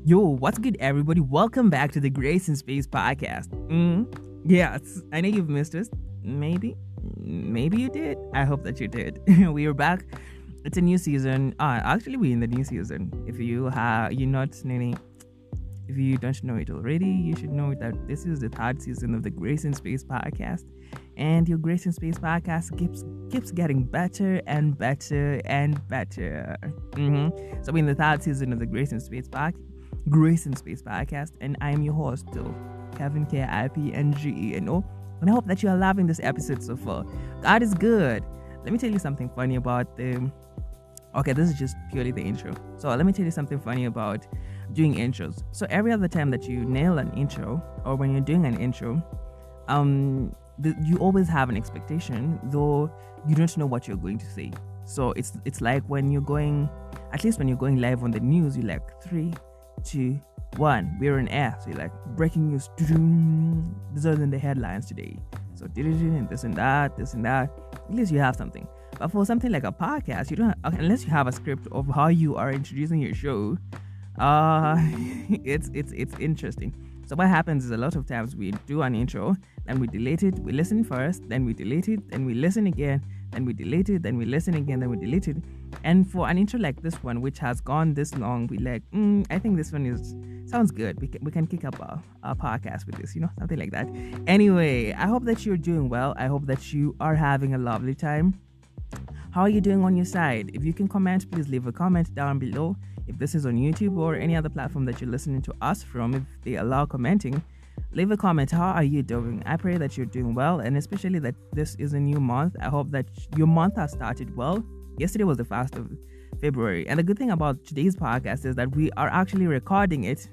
Yo, what's good, everybody? Welcome back to the Grace and Space podcast. Yes, I know you've missed us. Maybe you did. I hope that you did. We are back. It's a new season. Actually, we're in the new season. If you don't know it already, you should know that this is the third season of the Grace and Space podcast, and your Grace and Space podcast keeps getting better and better and better. So we're in the third season of the Grace and Space podcast, and I am your host, still, Kevin KIPNGENO, and I hope that you are loving this episode so far. God is good. Let me tell you something funny about the. Okay, this is just purely the intro. So let me tell you something funny about doing intros. So every other time that you nail an intro, or when you're doing an intro, you always have an expectation, though you don't know what you're going to say. So it's like when you're going, at least when you're going live on the news, you're like 3, 2, 1, we're on air. So you're like breaking news. These are in the headlines today. So this and that. At least you have something. But for something like a podcast, you don't unless you have a script of how you are introducing your show. It's interesting. So what happens is a lot of times we do an intro, then we delete it, we listen first, then we delete it, then we listen again, then we delete it, then we listen again, then we delete it. And for an intro like this one, which has gone this long, we like, I think this one sounds good. We can kick up a podcast with this, something like that. Anyway, I hope that you're doing well. I hope that you are having a lovely time. How are you doing on your side? If you can comment, please leave a comment down below. If this is on YouTube or any other platform that you're listening to us from, if they allow commenting, leave a comment. How are you doing? I pray that you're doing well, and especially that this is a new month. I hope that your month has started well. Yesterday was the 1st of February, and the good thing about today's podcast is that we are actually recording it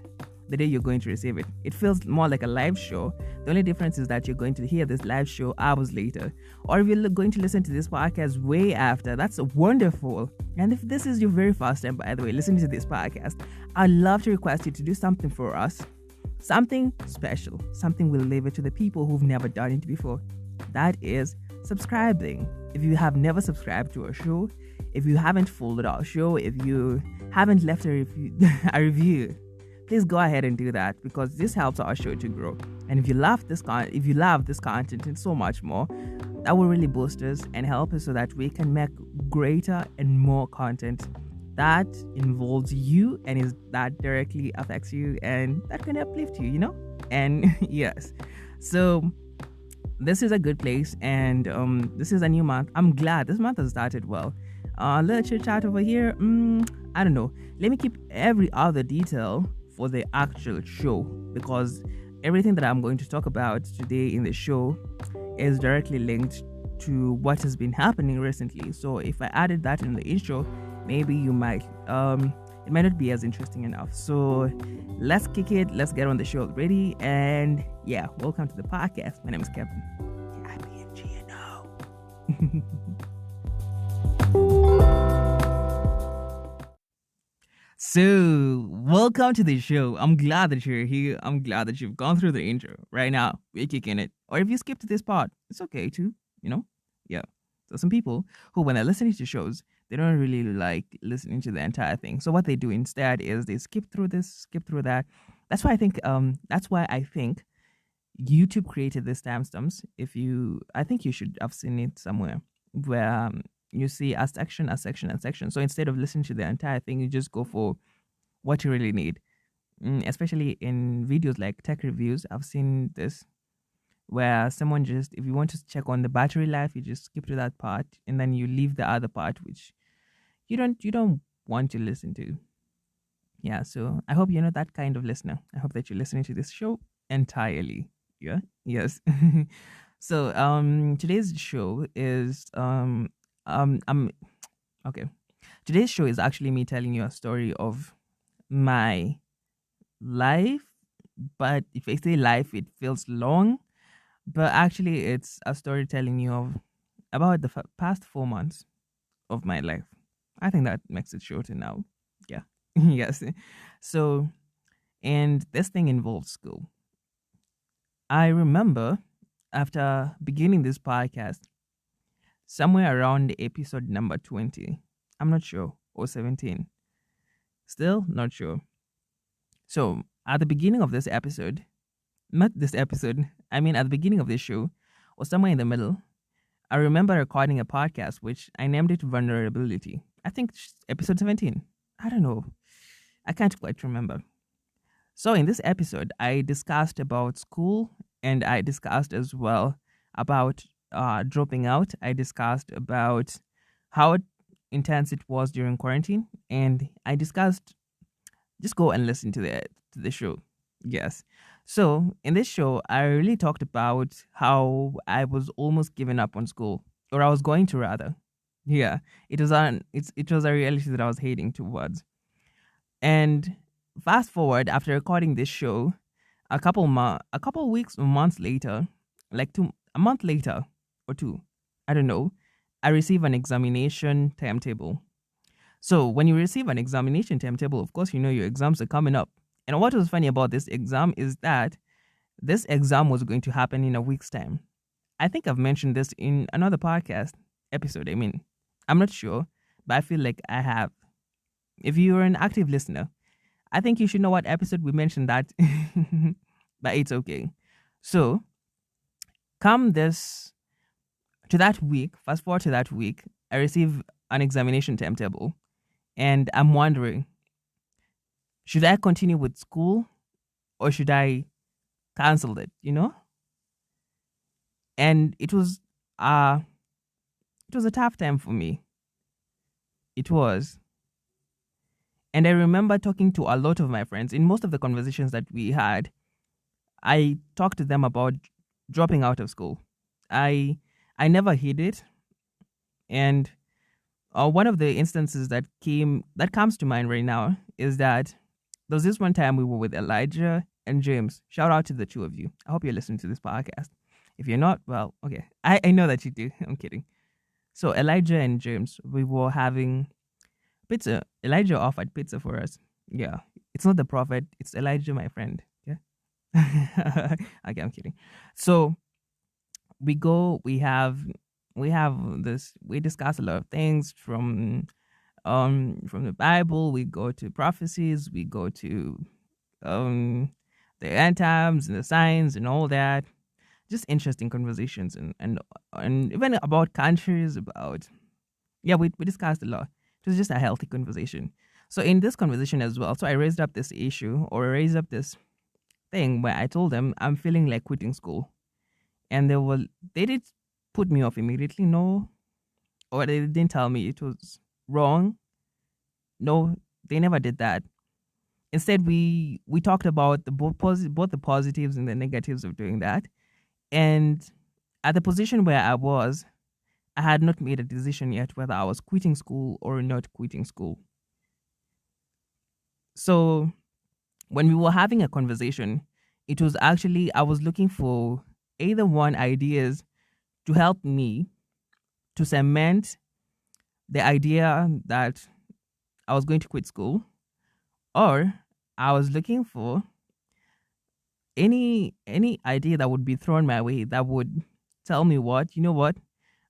the day you're going to receive it. It feels more like a live show. The only difference is that you're going to hear this live show hours later. Or if you're going to listen to this podcast way after, that's wonderful. And if this is your very first time, by the way, listening to this podcast, I'd love to request you to do something for us. Something special. Something we'll leave it to the people who've never done it before. That is subscribing. If you have never subscribed to our show, if you haven't followed our show, if you haven't left a review, please go ahead and do that, because this helps our show to grow. And if you love this content and so much more, that will really boost us and help us so that we can make greater and more content that involves you and that directly affects you and that can uplift you, And yes, so this is a good place, and this is a new month. I'm glad this month has started well. Little chit chat over here. I don't know. Let me keep every other detail for the actual show, because everything that I'm going to talk about today in the show is directly linked to what has been happening recently. So if I added that in the intro, maybe it might not be as interesting enough. So let's kick it. Let's get on the show already. And yeah, welcome to the podcast. My name is Kevin. KIPNGENO. So, welcome to the show. I'm glad that you're here. I'm glad that you've gone through the intro. Right now, we're kicking it. Or if you skipped this part, it's okay too, Yeah. So, some people who, when they're listening to shows, they don't really like listening to the entire thing. So, what they do instead is they skip through this, skip through that. That's why I think YouTube created this timestamps. I think you should have seen it somewhere where you see a section. So instead of listening to the entire thing, you just go for what you really need. Especially in videos like tech reviews, I've seen this where someone just, if you want to check on the battery life, you just skip to that part and then you leave the other part which you don't want to listen to. Yeah, so I hope you're not that kind of listener. I hope that you're listening to this show entirely. Yeah. Yes. So today's show is okay. Today's show is actually me telling you a story of my life, but if I say life, it feels long. But actually, it's a story telling you of about the past 4 months of my life. I think that makes it shorter now. Yeah. Yes. So, and this thing involves school. I remember after beginning this podcast, somewhere around episode number 20, I'm not sure, or 17, still not sure. So at the beginning of this episode, not this episode, I mean at the beginning of this show, or somewhere in the middle, I remember recording a podcast which I named it Vulnerability. I think episode 17. I don't know. I can't quite remember. So in this episode, I discussed about school, and I discussed as well about dropping out. I discussed about how intense it was during quarantine, and I discussed, just go and listen to the show. Yes. So in this show, I really talked about how I was almost giving up on school, or I was going to rather. Yeah, it was a reality that I was heading towards. And fast forward after recording this show, a couple weeks or months later, like a month later or two, I don't know, I receive an examination timetable. So when you receive an examination timetable, of course you know your exams are coming up. And what was funny about this exam is that this exam was going to happen in a week's time. I think I've mentioned this in another podcast episode. I mean, I'm not sure, but I feel like I have. If you're an active listener, I think you should know what episode we mentioned that, but it's okay. So, come this to that week, fast forward to that week, I receive an examination timetable, and I'm wondering, should I continue with school or should I cancel it? And uh it was a tough time for me. It was. And I remember talking to a lot of my friends. In most of the conversations that we had, I talked to them about dropping out of school. I I never hid it, and one of the instances that comes to mind right now is that there was this one time we were with Elijah and James. Shout out to the two of you. I hope you're listening to this podcast. If you're not, well, okay. I know that you do. I'm kidding. So Elijah and James, we were having pizza. Elijah offered pizza for us. Yeah. It's not the prophet, it's Elijah, my friend. Yeah. Okay, I'm kidding. So we go, we have this, we discuss a lot of things from the Bible, we go to prophecies, we go to um the end times and the signs and all that. Just interesting conversations, and even about countries, about, yeah, we discussed a lot. It was just a healthy conversation. So in this conversation as well, so I raised up this issue, or raised up this thing where I told them I'm feeling like quitting school. And they did put me off immediately, no, or they didn't tell me it was wrong. No, they never did that. Instead, we talked about both the positives and the negatives of doing that. And at the position where I was, I had not made a decision yet whether I was quitting school or not quitting school. So when we were having a conversation, it was actually, I was looking for either one, ideas to help me to cement the idea that I was going to quit school, or I was looking for any idea that would be thrown my way that would tell me, what, you know what,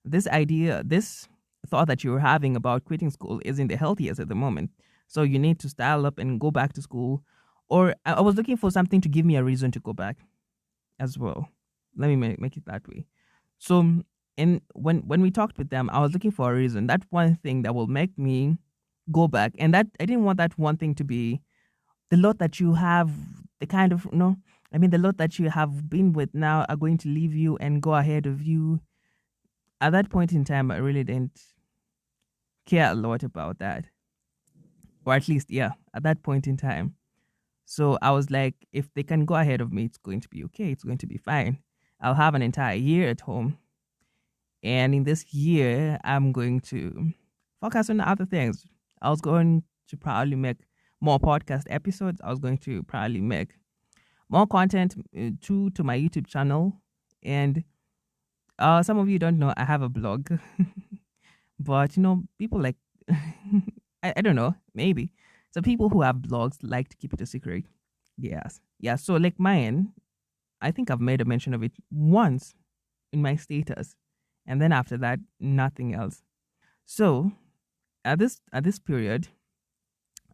this idea, this thought that you're having about quitting school isn't the healthiest at the moment. So you need to style up and go back to school. Or I was looking for something to give me a reason to go back as well. Let me make it that way. So when we talked with them, I was looking for a reason. That one thing that will make me go back, and that I didn't want that one thing to be the lot that you have, the kind of, no, I mean the lot that you have been with now are going to leave you and go ahead of you. At that point in time, I really didn't care a lot about that, or at least, yeah, at that point in time. So I was like, if they can go ahead of me, it's going to be okay. It's going to be fine. I'll have an entire year at home. And in this year, I'm going to focus on other things. I was going to probably make more podcast episodes. I was going to probably make more content to my YouTube channel. And some of you don't know, I have a blog. But, people like, I don't know, maybe. So people who have blogs like to keep it a secret. Yes. Yeah. So like mine, I think I've made a mention of it once in my status. And then after that, nothing else. So at this period,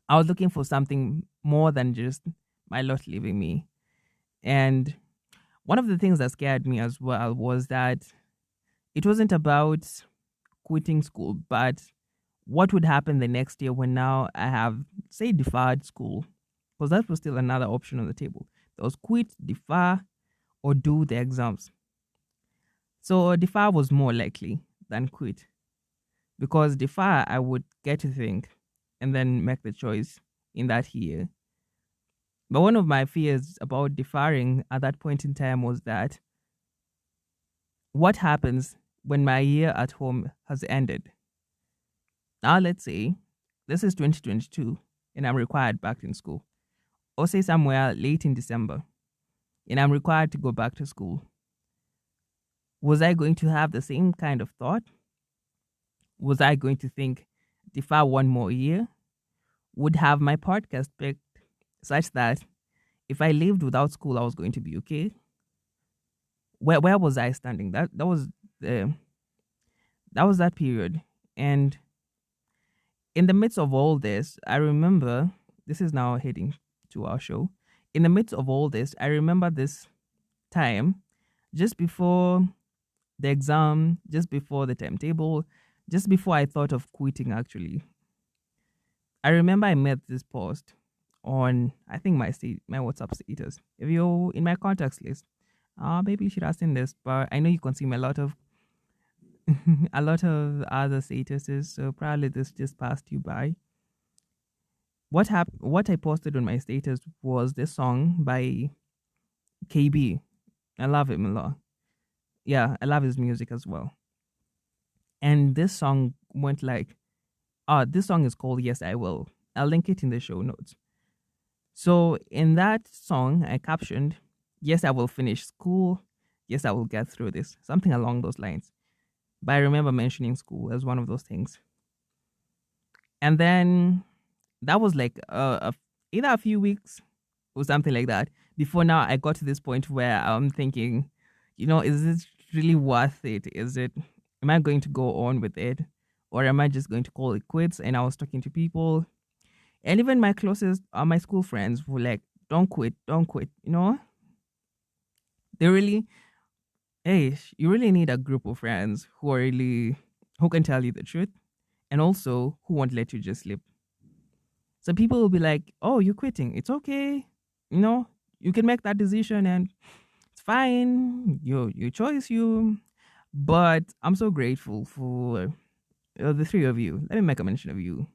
I was looking for something more than just my lot leaving me. And one of the things that scared me as well was that it wasn't about quitting school, but what would happen the next year when now I have, say, deferred school? Because that was still another option on the table. There was quit, defer, or do the exams. So defer was more likely than quit, because defer, I would get to think and then make the choice in that year. But one of my fears about deferring at that point in time was that what happens when my year at home has ended? Now, let's say this is 2022 and I'm required back in school, or say somewhere late in December and I'm required to go back to school. Was I going to have the same kind of thought? Was I going to think, defer one more year? Would have my podcast picked such that if I lived without school, I was going to be okay? Where was I standing? The that was that period. And in the midst of all this, I remember, this is now heading to our show. In the midst of all this, I remember this time just before the exam, just before the timetable, just before I thought of quitting actually. I remember I made this post on, I think, my WhatsApp status. If you're in my contacts list, maybe you should have seen this, but I know you consume a lot of a lot of other statuses, so probably this just passed you by. What I posted on my status was this song by KB. I love him a lot. Yeah, I love his music as well. And this song went like, this song is called Yes I Will. I'll link it in the show notes. So in that song, I captioned, Yes, I will finish school. Yes, I will get through this. Something along those lines. But I remember mentioning school as one of those things. And then that was like either a few weeks or something like that. Before now, I got to this point where I'm thinking, is this really worth it? Am I going to go on with it? Or am I just going to call it quits? And I was talking to people, and even my closest, my school friends were like, don't quit, don't quit. They really, hey, you really need a group of friends who can tell you the truth and also who won't let you just sleep. So people will be like, oh, you're quitting. It's okay. You can make that decision and it's fine. Your choice, you. But I'm so grateful for the three of you. Let me make a mention of you.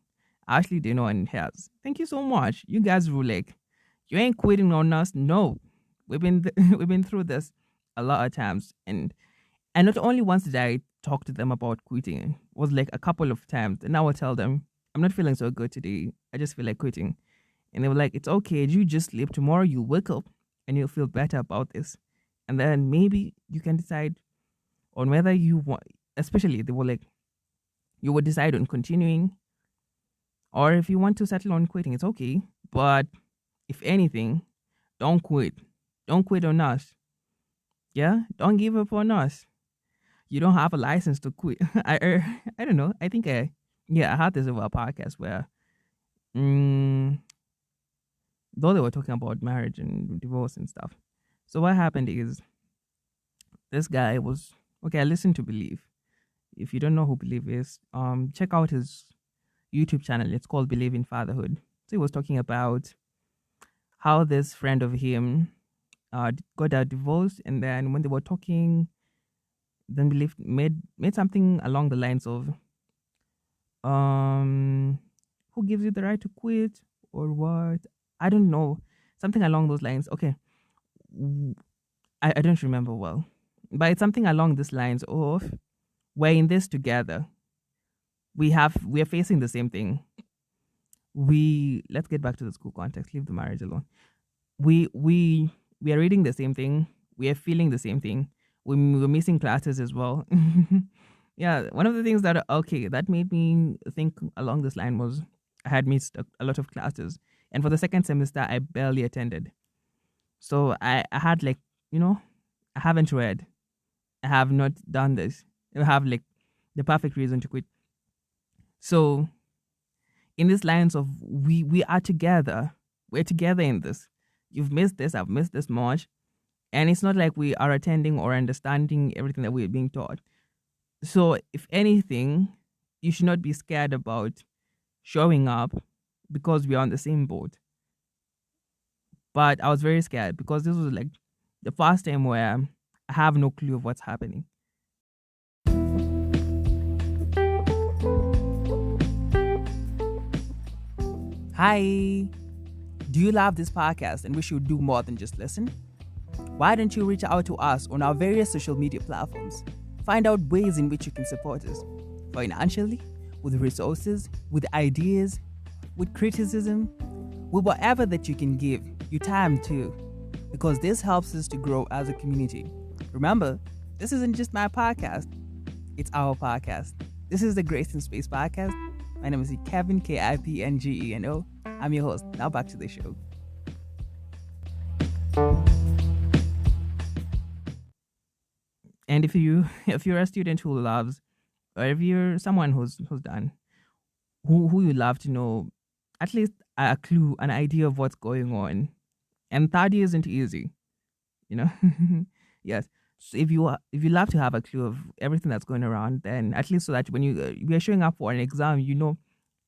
Ashley, Dino, and Has. Thank you so much. You guys were like, you ain't quitting on us. No, we've been through this a lot of times, and not only once did I talk to them about quitting. It was like a couple of times, and I would tell them, I'm not feeling so good today. I just feel like quitting, and they were like, it's okay. You just sleep. Tomorrow you wake up, and you'll feel better about this, and then maybe you can decide on whether you want. Especially, they were like, you would decide on continuing, or if you want to settle on quitting, it's okay. But if anything, don't quit. Don't quit on us. Yeah, don't give up on us. You don't have a license to quit. I don't know. I think I had this over a podcast where, mm, though they were talking about marriage and divorce and stuff. So what happened is this guy was okay. I listened to Believe. If you don't know who Believe is, check out his YouTube channel. It's called Believe in Fatherhood. So he was talking about how this friend of him got a divorce, and then when they were talking, then Believe made something along the lines of, who gives you the right to quit or what? I don't know, something along those lines. Okay, I don't remember well, but it's something along these lines of, we're in this together. We're facing the same thing. Let's get back to the school context. Leave the marriage alone. We are reading the same thing. We are feeling the same thing. We're missing classes as well. Yeah, one of the things that made me think along this line was I had missed a lot of classes, and for the second semester I barely attended. So I had like, I haven't read. I have not done this. I have like the perfect reason to quit. So in these lines of we are together, we're together in this. You've missed this, I've missed this much. And it's not like we are attending or understanding everything that we're being taught. So, if anything, you should not be scared about showing up because we're on the same boat. But I was very scared because this was like the first time where I have no clue of what's happening. Hi! Do you love this podcast and wish you would do more than just listen? Why don't you reach out to us on our various social media platforms? Find out ways in which you can support us financially, with resources, with ideas, with criticism, with whatever that you can give, your time too, because this helps us to grow as a community. Remember, this isn't just my podcast, it's our podcast. This is the Grace in Space podcast. My name is Kevin, Kipngeno. I'm your host. Now back to the show. And if you're a student who loves, or if you're someone who's done, who you love to know at least a clue, an idea of what's going on. And third year isn't easy, you know. Yes. So if you love to have a clue of everything that's going around, then at least so that when you are showing up for an exam, you know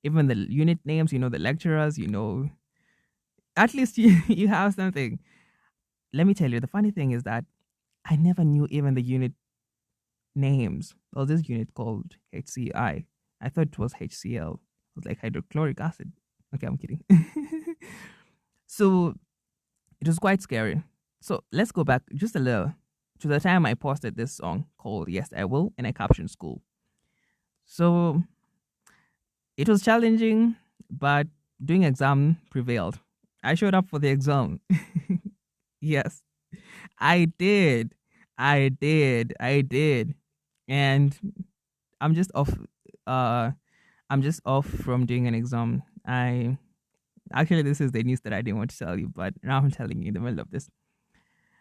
even the unit names, you know the lecturers, you know at least you have something. Let me tell you, the funny thing is that I never knew even the unit names. Well, this unit called HCI. I thought it was HCl. It was like hydrochloric acid. Okay, I'm kidding. So it was quite scary. So let's go back just a little to the time I posted this song called Yes I Will and I captioned school. So it was challenging, but doing exam prevailed. I showed up for the exam. Yes, I did. I did. And I'm just off uh I'm just off from doing an exam. I Actually, this is the news that I didn't want to tell you, but now I'm telling you in the middle of this.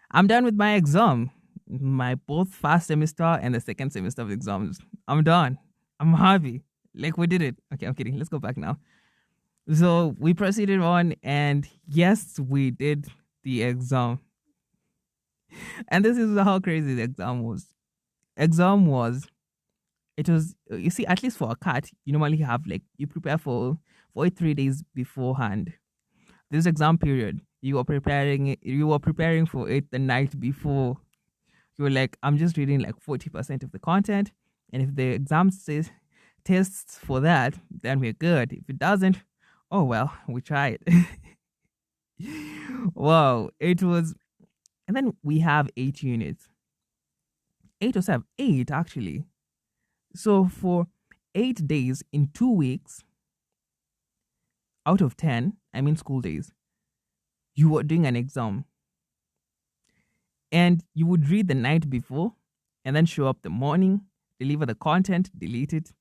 I'm done with my exam. My both first semester and the second semester of exams. I'm done. I'm happy. Like we did it. Okay, I'm kidding. Let's go back now. So we proceeded on, and yes, we did the exam. And this is how crazy the exam was. Exam was it was you see, at least for a cat, you normally have like you prepare for it 3 days beforehand. This exam period, you were preparing for it the night before. You were like, I'm just reading like 40% of the content, and if the exam says tests for that, then we're good. If it doesn't, oh well, we tried. Wow, it was. And then we have 8 units, 8 or 7, 8 actually. So for 8 days in 2 weeks out of 10, I mean school days, you were doing an exam, and you would read the night before and then show up the morning, deliver the content, delete it,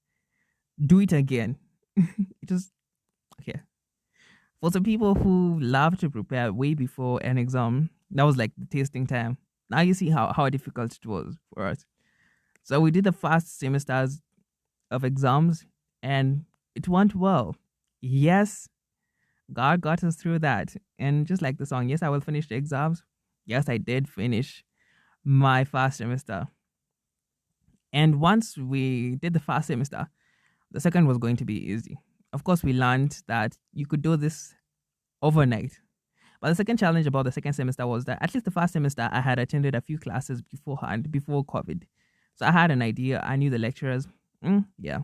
do it again. It was okay. For some people who love to prepare way before an exam, that was like the tasting time. Now you see how difficult it was for us. So we did the first semesters of exams, and it went well. Yes, God got us through that. And just like the song, yes, I will finish the exams. Yes, I did finish my first semester. And once we did the first semester, the second was going to be easy. Of course, we learned that you could do this overnight. But the second challenge about the second semester was that at least the first semester, I had attended a few classes beforehand, before COVID. So I had an idea. I knew the lecturers. Yeah.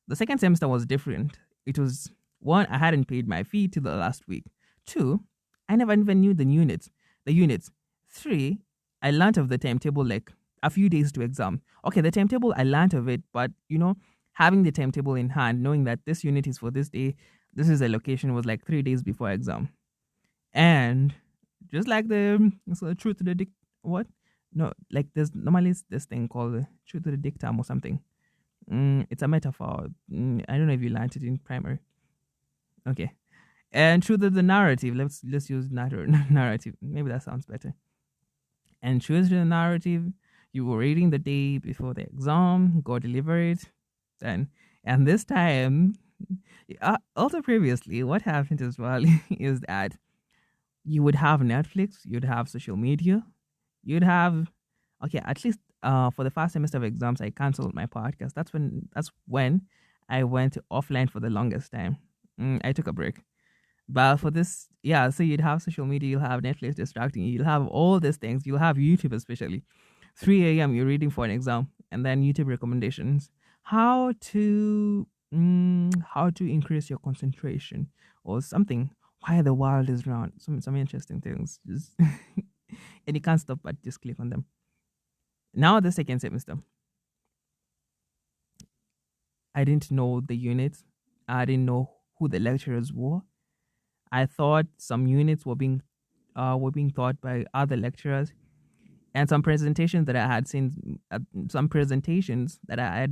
The second semester was different. It was one, I hadn't paid my fee till the last week. Two, I never even knew the units. Three, I learned of the timetable like a few days to exam. Okay, the timetable I learned of it, but having the timetable in hand, knowing that this unit is for this day, this is a location, was like 3 days before exam. And just like the truth to the what? No, like there's normally this thing called truth to the dictum or something. It's a metaphor. I don't know if you learned it in primary. Okay. And true to the narrative. Let's use narrative. Maybe that sounds better. And true to the narrative, you were reading the day before the exam, go deliver it, and this time, also previously, what happened as well is that you would have Netflix, you'd have social media, you'd have okay, at least for the first semester of exams I cancelled my podcast. That's when I went offline for the longest time. I took a break. But for this, yeah, so you'd have social media, you'll have Netflix distracting you, you'll have all these things, you'll have YouTube especially. 3 a.m. you're reading for an exam, and then YouTube recommendations. How to how to increase your concentration or something. Why the world is round. Some interesting things. Just and you can't stop but just click on them. Now the second semester, I didn't know the units. I didn't know who the lecturers were. I thought some units were being taught by other lecturers, and some presentations that I had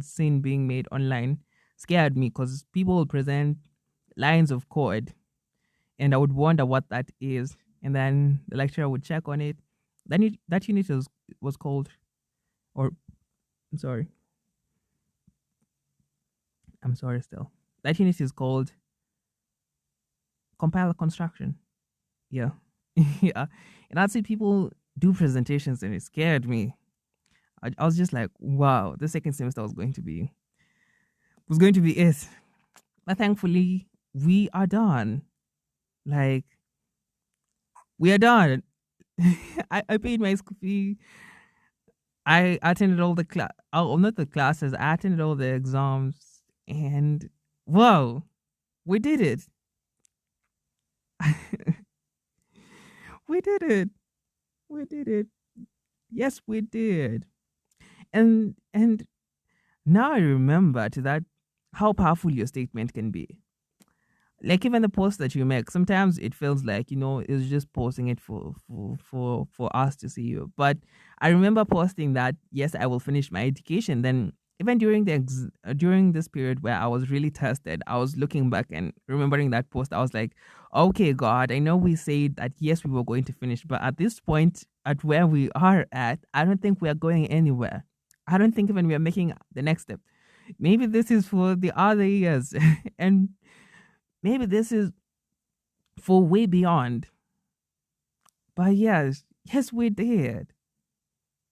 seen being made online scared me because people will present lines of code, and I would wonder what that is, and then the lecturer would check on it. That unit was called, or I'm sorry, I'm sorry still. That unit is called compiler construction. Yeah. Yeah. And I'd see people do presentations and it scared me. I was just like, wow, the second semester was going to be it. But thankfully, we are done. Like, we are done. I paid my school fee. I attended all the not the classes. I attended all the exams, and whoa, we did it. We did it. We did it. Yes, we did. And now I remember to that how powerful your statement can be. Like even the post that you make, sometimes it feels like it's just posting it for us to see you. But I remember posting that yes, I will finish my education. Then even during this period where I was really tested, I was looking back and remembering that post. I was like, okay, God, I know we said that yes, we were going to finish, but at this point, at where we are at, I don't think we are going anywhere. I don't think even we are making the next step. Maybe this is for the other years, and maybe this is for way beyond. But yes, we did.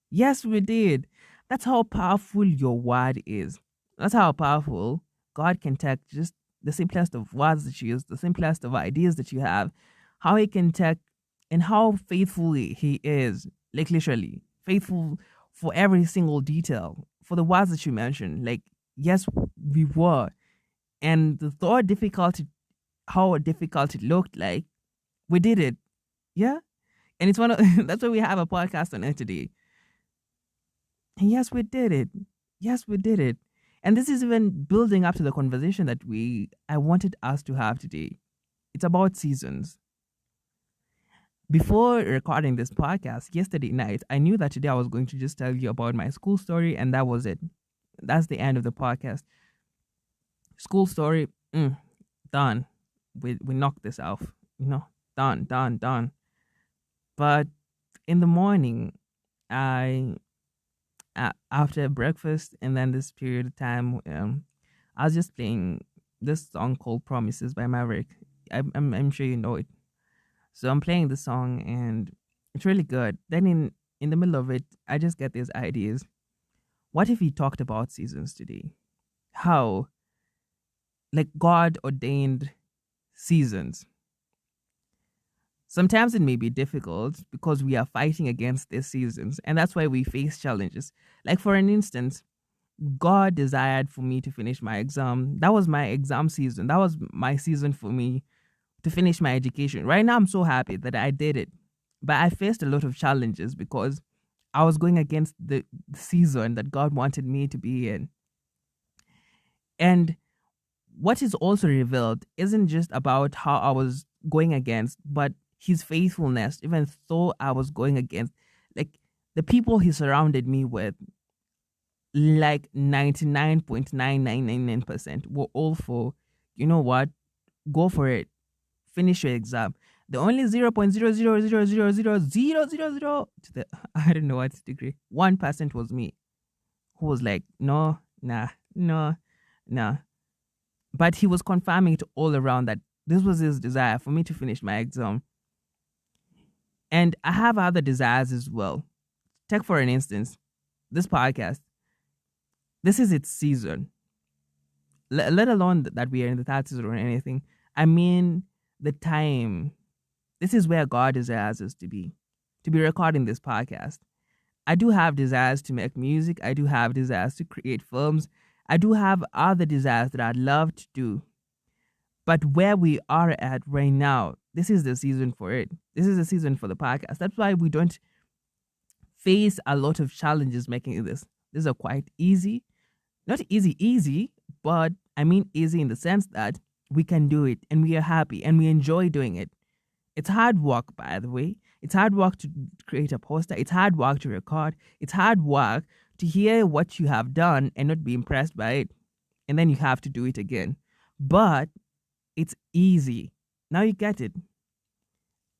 Yes, we did. That's how powerful your word is. That's how powerful God can take just the simplest of words that you use, the simplest of ideas that you have, how He can take and how faithfully He is, like literally faithful for every single detail, for the words that you mentioned. Like, yes, we were. And the thought difficulty, how difficult it looked like, we did it. Yeah. And it's one of that's why we have a podcast on it today. And yes, we did it. Yes, we did it. And this is even building up to the conversation that I wanted us to have today. It's about seasons. Before recording this podcast yesterday night, I knew that today I was going to just tell you about my school story, and that was it. That's the end of the podcast. School story, done. We knocked this off, done, done, done. But in the morning, I after breakfast and then this period of time, I was just playing this song called "Promises" by Maverick. I'm sure you know it. So I'm playing the song and it's really good. Then in the middle of it, I just get these ideas. What if he talked about seasons today? How like God ordained seasons. Sometimes it may be difficult because we are fighting against these seasons, and that's why we face challenges. Like, for an instance, God desired for me to finish my exam. That was my exam season. That was my season for me to finish my education. Right now, I'm so happy that I did it. But I faced a lot of challenges because I was going against the season that God wanted me to be in. And what is also revealed isn't just about how I was going against, but his faithfulness, even though I was going against, like the people he surrounded me with, like 99.9999% were all for, you know what, go for it, finish your exam. The only 0.000000000 to the I don't know what degree 1% was me, who was like, no, nah, no, nah. But he was confirming to all around that this was his desire for me to finish my exam. And I have other desires as well. Take for an instance, this podcast. This is its season. Let alone that we are in the third season or anything. I mean, the time. This is where God desires us to be recording this podcast. I do have desires to make music. I do have desires to create films. I do have other desires that I'd love to do. But where we are at right now, this is the season for it. This is the season for the podcast. That's why we don't face a lot of challenges making this. These are quite easy. Not easy, but I mean easy in the sense that we can do it and we are happy and we enjoy doing it. It's hard work, by the way. It's hard work to create a poster. It's hard work to record. It's hard work to hear what you have done and not be impressed by it. And then you have to do it again. But it's easy. Now you get it.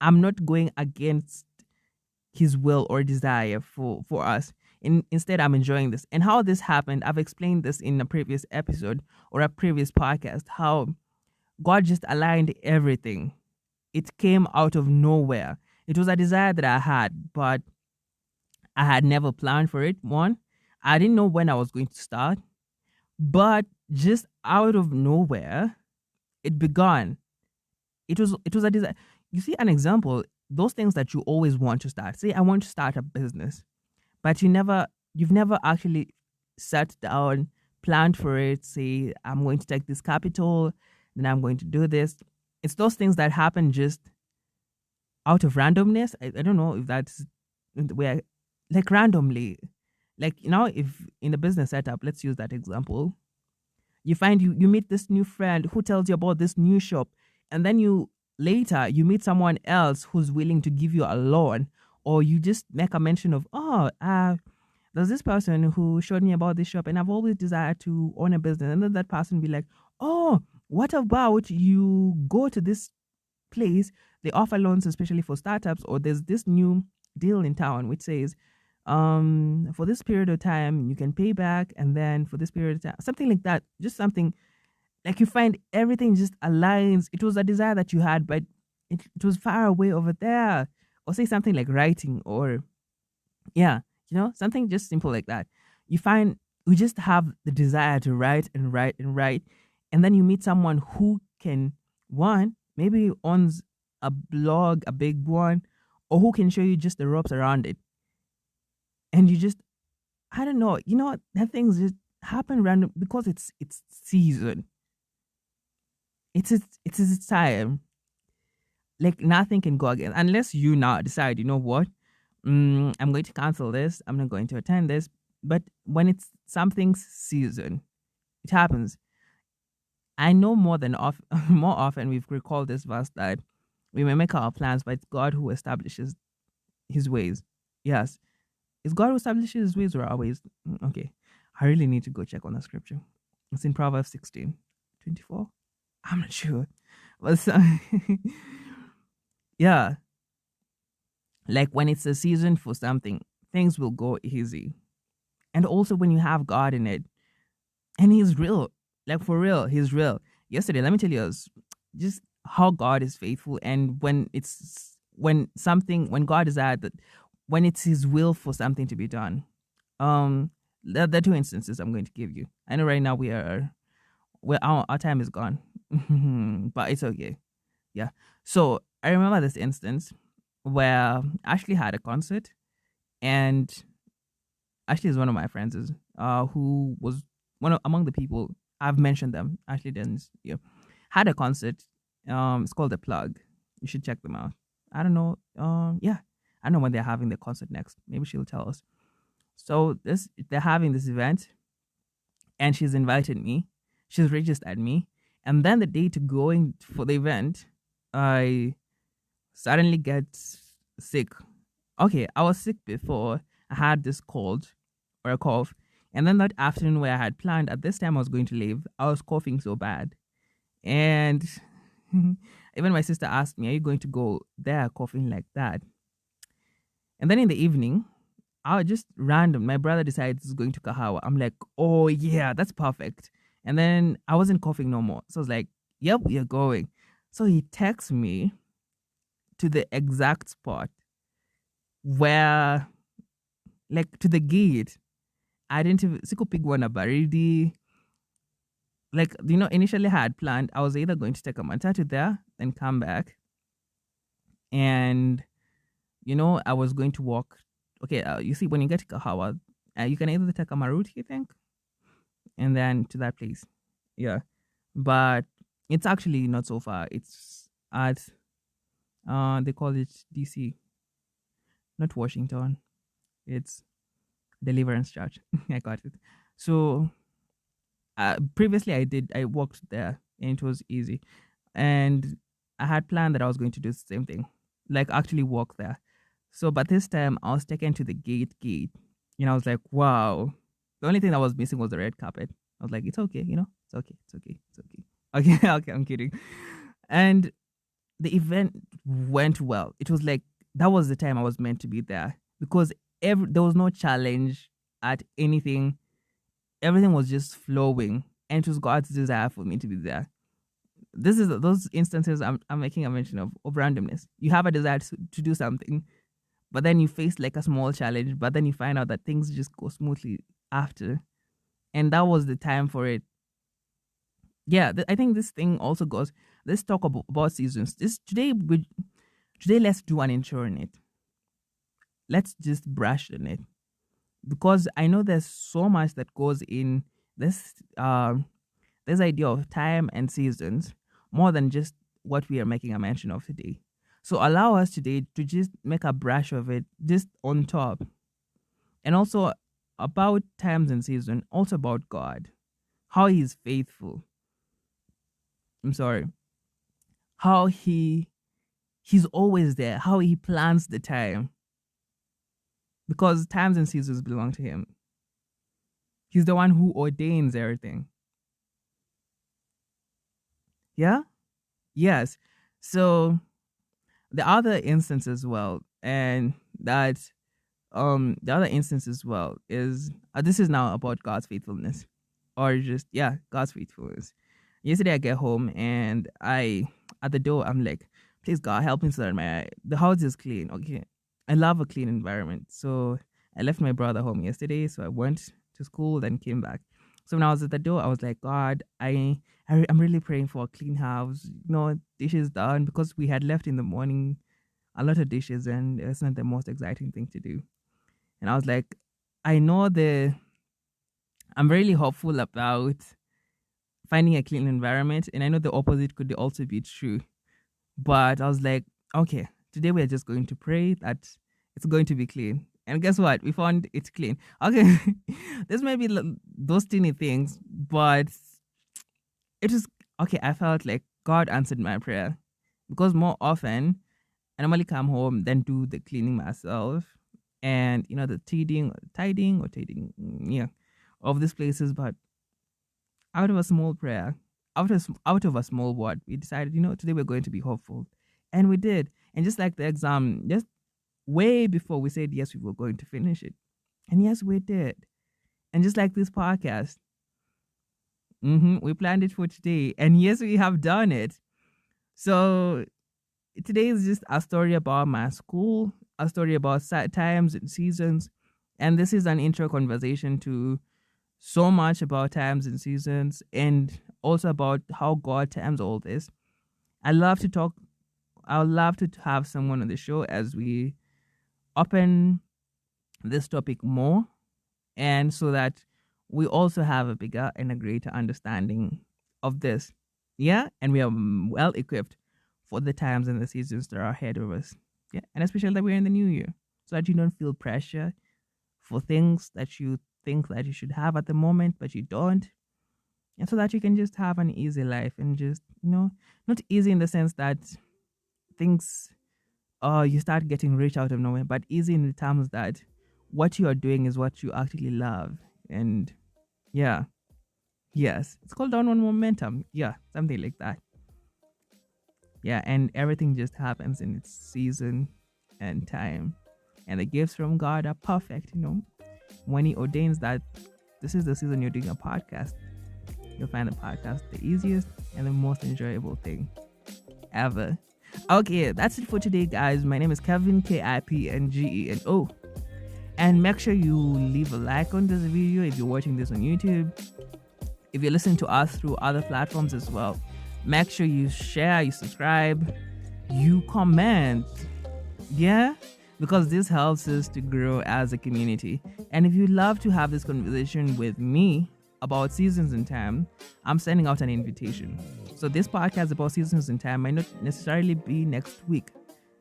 I'm not going against his will or desire for us. Instead, I'm enjoying this. And how this happened, I've explained this in a previous episode or a previous podcast, how God just aligned everything. It came out of nowhere. It was a desire that I had, but I had never planned for it. One, I didn't know when I was going to start, but just out of nowhere, it began. It was a desire. You see an example, those things that you always want to start. Say I want to start a business, but you've never actually sat down, planned for it, say I'm going to take this capital, then I'm going to do this. It's those things that happen just out of randomness. I don't know if that's where, like randomly. Like, if in a business setup, let's use that example. You find you meet this new friend who tells you about this new shop, and then you meet someone else who's willing to give you a loan, or you just make a mention of, there's this person who showed me about this shop and I've always desired to own a business. And then that person be like, oh, what about you go to this place? They offer loans especially for startups, or there's this new deal in town which says, for this period of time you can pay back, and then for this period of time, something like that. Just something like you find everything just aligns. It was a desire that you had, but it was far away over there. Or say something like writing, or yeah, something just simple like that. You find we just have the desire to write and write and write, and then you meet someone who can, one, maybe owns a blog, a big one, or who can show you just the ropes around it. And you just, I don't know, that things just happen random because it's season. It's time. Like nothing can go again unless you now decide, you know what? I'm going to cancel this. I'm not going to attend this. But when it's something's season, it happens. I know more often we've recalled this verse that we may make our plans, but it's God who establishes his ways. Yes. Is God who establishes his ways or our ways? Okay. I really need to go check on the scripture. It's in Proverbs 16:24. I'm not sure. But yeah. Like when it's a season for something, things will go easy. And also when you have God in it, and he's real. Like for real, he's real. Yesterday, let me tell you just how God is faithful, and when God is at that, when it's his will for something to be done. There are two instances I'm going to give you. I know right now our time is gone. But it's okay. Yeah. So I remember this instance where Ashley had a concert, and Ashley is one of my friends, who was among the people. I've mentioned them. Ashley Dennis, yeah, had a concert. It's called The Plug. You should check them out. I don't know. Yeah, I don't know when they're having the concert next. Maybe she'll tell us. So they're having this event, and she's invited me. She's registered me, and then the day to going for the event, I suddenly get sick. Okay, I was sick before. I had this cold or a cough, and then that afternoon where I had planned at this time I was going to leave, I was coughing so bad, and even my sister asked me, "Are you going to go there coughing like that?" And then in the evening, I was just random. My brother decides he's going to Kahawa. I'm like, "Oh yeah, that's perfect." And then I wasn't coughing no more, so I was like, "Yep, we are going." So he texts me to the exact spot. where, like, to the gate, I didn't even sikupigwa na baridi. Like, initially I had planned I was either going to take a matatu there and come back, and I was going to walk. Okay, you see, when you get to Kahawa, you can either take a Maruti, I think, and then to that place. Yeah, but it's actually not so far. It's at they call it DC, not Washington. It's Deliverance Church. I got it. So previously I walked there and it was easy, and I had planned that I was going to do the same thing, like actually walk there. So, but this time I was taken to the gate. I was like, wow. The only thing that was missing was the red carpet. I was like, it's okay, it's okay, it's okay, it's okay. Okay, okay, I'm kidding. And the event went well. It was like that was the time I was meant to be there, because there was no challenge at anything. Everything was just flowing, and it was God's desire for me to be there. This is those instances I'm making a mention of randomness. You have a desire to do something, but then you face like a small challenge, but then you find out that things just go smoothly after. And that was the time for it. Yeah, I think this thing also goes. Let's talk about seasons. Today let's do an intro on it. Let's just brush on it, because I know there's so much that goes in this idea of time and seasons, more than just what we are making a mention of today. So allow us today to just make a brush of it, just on top, and also about times and season, also about God, how He's faithful. I'm sorry, how He's always there, how He plans the time, because times and seasons belong to Him. He's the one who ordains everything. Yeah? Yes. So the other instance as well, and that the other instance as well is this is now about God's faithfulness, or just God's faithfulness. Yesterday I get home and I at the door I'm like, please God help me so that the house is clean. Okay, I love a clean environment, so I left my brother home yesterday, so I went to school, then came back. So when I was at the door, I was like, God, I'm really praying for a clean house. Dishes done, because we had left in the morning a lot of dishes, and it's not the most exciting thing to do. And I was like, I know I'm really hopeful about finding a clean environment, and I know the opposite could also be true. But I was like, okay, today we're just going to pray that it's going to be clean. And guess what? We found it's clean. Okay, this may be those teeny things, but it was okay. I felt like God answered my prayer, because more often I normally come home, then do the cleaning myself, and the tidying, of these places. But out of a small prayer, out of a small word, we decided, today we're going to be hopeful, and we did. And just like the exam, just way before we said yes, we were going to finish it, and yes, we did. And just like this podcast, we planned it for today, and yes, we have done it. So today is just a story about my school, a story about times and seasons, and this is an intro conversation to so much about times and seasons, and also about how God times all this. I love to talk. I would love to have someone on the show as we open this topic more, and so that we also have a bigger and a greater understanding of this. Yeah, and we are well equipped for the times and the seasons that are ahead of us. Yeah, and especially that we're in the new year, so that you don't feel pressure for things that you think that you should have at the moment, but you don't. And so that you can just have an easy life, and just, not easy in the sense that things, you start getting rich out of nowhere, but easy in the terms that what you are doing is what you actually love. And yeah, yes, it's called downward momentum. Yeah, something like that. Yeah, and everything just happens in its season and time. And the gifts from God are perfect, When He ordains that this is the season you're doing a podcast, you'll find the podcast the easiest and the most enjoyable thing ever. Okay, that's it for today, guys. My name is Kevin, KIPNGENO. And make sure you leave a like on this video if you're watching this on YouTube. If you're listening to us through other platforms as well, make sure you share, you subscribe, you comment. Yeah? Because this helps us to grow as a community. And if you'd love to have this conversation with me about seasons in time, I'm sending out an invitation. So this podcast about seasons in time might not necessarily be next week,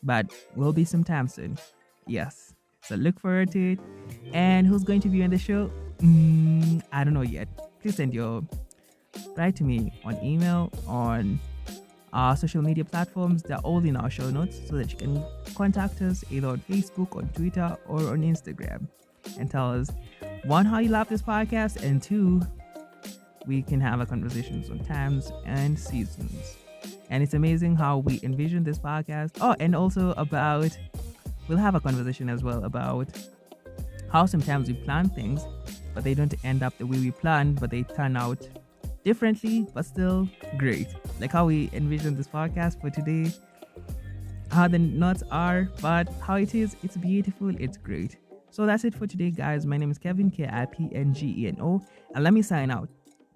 but will be sometime soon. Yes. So look forward to it. And who's going to be on the show? I don't know yet. Please write to me on email, on our social media platforms. They're all in our show notes so that you can contact us either on Facebook, on Twitter, or on Instagram and tell us, one, how you love this podcast, and two, we can have a conversations on times and seasons. And it's amazing how we envision this podcast. Oh, and also we'll have a conversation as well about how sometimes we plan things, but they don't end up the way we planned, but they turn out differently, but still great. Like how we envision this podcast for today, how the notes are, but how it is, it's beautiful, it's great. So that's it for today, guys. My name is Kevin, KIPNGENO, and let me sign out.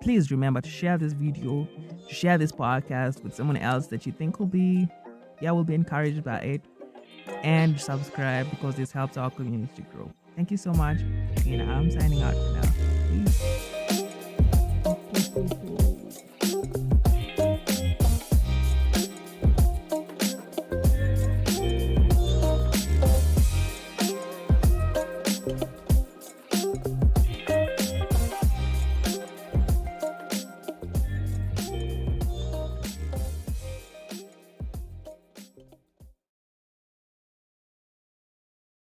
Please remember to share this video, to share this podcast with someone else that you think will be encouraged by it, and subscribe because this helps our community to grow. Thank you so much, and I'm signing out for now. Peace.